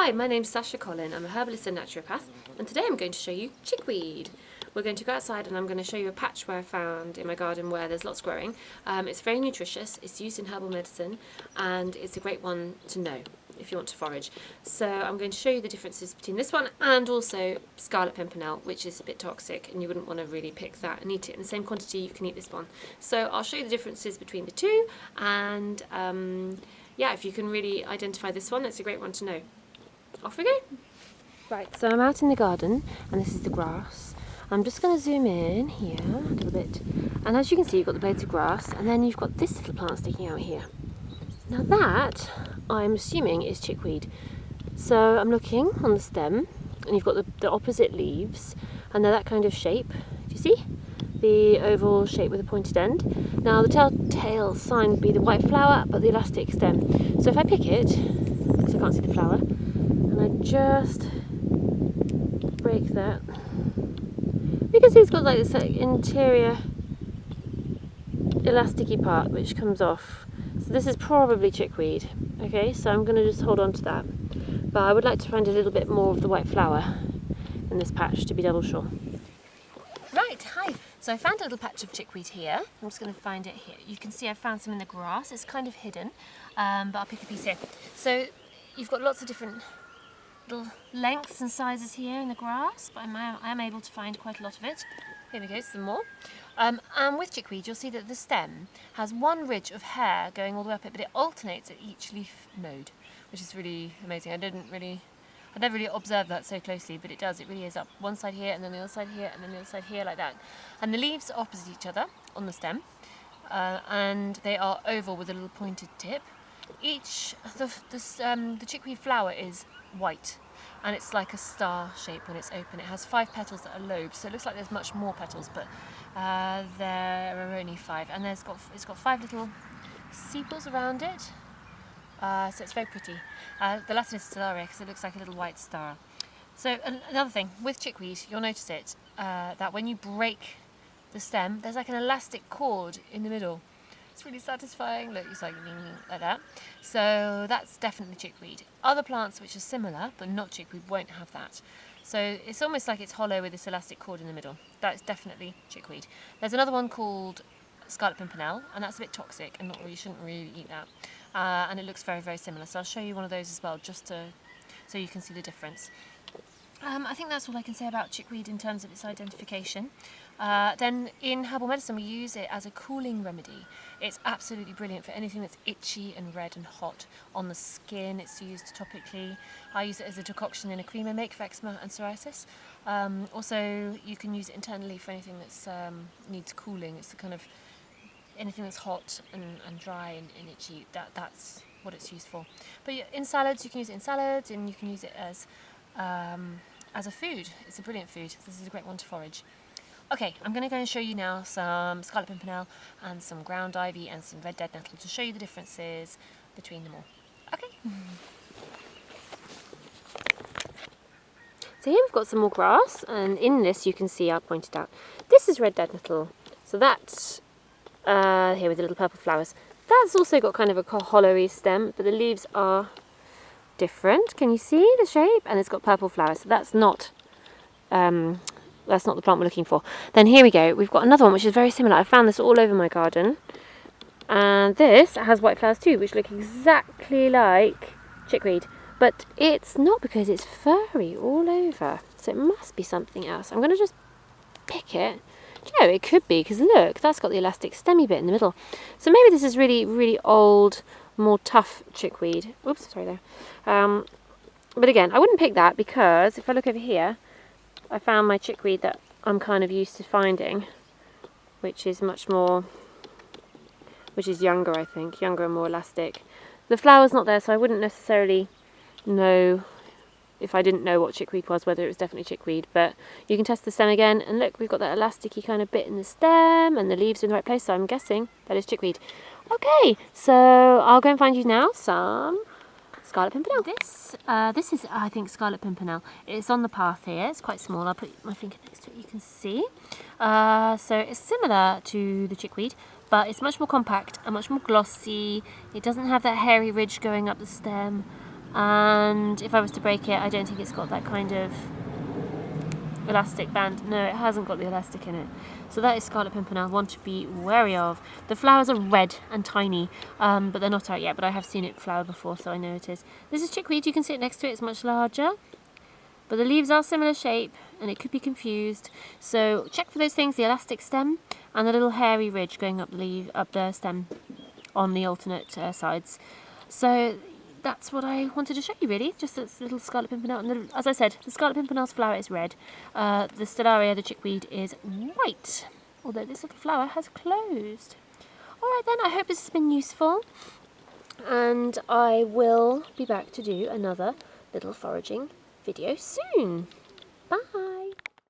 Hi, my name's Sasha Collin. I'm a herbalist and naturopath, and today I'm going to show you chickweed. We're going to go outside and I'm going to show you a patch where I found in my garden where there's lots growing. It's very nutritious, it's used in herbal medicine, and it's a great one to know if you want to forage. So I'm going to show you the differences between this one and also scarlet pimpernel, which is a bit toxic and you wouldn't want to really pick that and eat it in the same quantity you can eat this one. So I'll show you the differences between the two, and yeah, if you can really identify this one, it's a great one to know. Off we go! Right, so I'm out in the garden and this is the grass. I'm just going to zoom in here a little bit, and as you can see you've got the blades of grass and then you've got this little plant sticking out here. Now that, I'm assuming, is chickweed. So I'm looking on the stem and you've got the opposite leaves and they're that kind of shape. Do you see? The oval shape with a pointed end. Now the telltale sign would be the white flower but the elastic stem. So if I pick it, because I can't see the flower, and I just break that, you can see it's got like this interior elasticy part which comes off. So this is probably chickweed. Okay, so I'm going to just hold on to that. But I would like to find a little bit more of the white flower in this patch to be double sure. Right, hi. So I found a little patch of chickweed here. I'm just going to find it here. You can see I found some in the grass. It's kind of hidden, but I'll pick a piece here. So you've got lots of different little lengths and sizes here in the grass, but I am able to find quite a lot of it. Here we go, some more. And with chickweed, you'll see that the stem has one ridge of hair going all the way up it, but it alternates at each leaf node, which is really amazing. I never really observed that so closely, but it does. It really is up one side here, and then the other side here, and then the other side here, like that. And the leaves are opposite each other on the stem, and they are oval with a little pointed tip. The chickweed flower is white, and it's like a star shape when it's open. It has 5 petals that are lobes, so it looks like there's much more petals, but there are only 5. And it's got 5 little sepals around it, so it's very pretty. The Latin is stellaria because it looks like a little white star. So another thing with chickweed, you'll notice it that when you break the stem, there's like an elastic cord in the middle. It's really satisfying. Look, it's like that. So that's definitely chickweed. Other plants which are similar but not chickweed won't have that. So it's almost like it's hollow with this elastic cord in the middle. That's definitely chickweed. There's another one called scarlet pimpernel, and that's a bit toxic and you shouldn't really eat that. And it looks very, very similar. So I'll show you one of those as well, just so you can see the difference. I think that's all I can say about chickweed in terms of its identification. Then in herbal medicine we use it as a cooling remedy. It's absolutely brilliant for anything that's itchy and red and hot on the skin. It's used topically. I use it as a decoction in a cream I make for eczema and psoriasis. Also you can use it internally for anything that's needs cooling. It's the kind of anything that's hot and dry and itchy. That's what it's used for. But in salads, you can use it in salads, and you can use it as a food. It's a brilliant food. This is a great one to forage. Okay, I'm going to go and show you now some scarlet pimpernel and some ground ivy and some red dead nettle to show you the differences between them all. Okay. So here we've got some more grass, and in this you can see I pointed out this is red dead nettle. So that's here with the little purple flowers. That's also got kind of a hollowy stem, but the leaves are different. Can you see the shape? And it's got purple flowers. So that's not the plant we're looking for. Then here we go. We've got another one which is very similar. I found this all over my garden, and this has white flowers too, which look exactly like chickweed. But it's not, because it's furry all over. So it must be something else. I'm going to just pick it. You know, it could be, because look, that's got the elastic stemmy bit in the middle. So maybe this is really, really old, more tough chickweed. Oops, sorry there. But again, I wouldn't pick that, because if I look over here, I found my chickweed that I'm kind of used to finding, which is younger, I think, younger and more elastic. The flower's not there, so I wouldn't necessarily know, if I didn't know what chickweed was, whether it was definitely chickweed. But you can test the stem again, and look, we've got that elasticy kind of bit in the stem, and the leaves are in the right place, so I'm guessing that is chickweed. Okay, so I'll go and find you now some scarlet pimpernel. This is, I think, scarlet pimpernel. It's on the path here. It's quite small. I'll put my finger next to it, you can see. So it's similar to the chickweed, but it's much more compact and much more glossy. It doesn't have that hairy ridge going up the stem. and if I was to break it, I don't think it's got that kind of elastic band. No, it hasn't got the elastic in it. So that is Scarlet Pimpernel, one to be wary of. The flowers are red and tiny, but they're not out yet, but I have seen it flower before, so I know it is. This is chickweed. You can see it next to it. It's much larger, but the leaves are similar shape, and it could be confused. So check for those things, the elastic stem and the little hairy ridge going up the stem on the alternate sides. So that's what I wanted to show you, really. Just this little Scarlet Pimpernel. And as I said, the Scarlet Pimpernel's flower is red. The Stellaria, the chickweed, is white. Although this little flower has closed. Alright then, I hope this has been useful. And I will be back to do another little foraging video soon. Bye!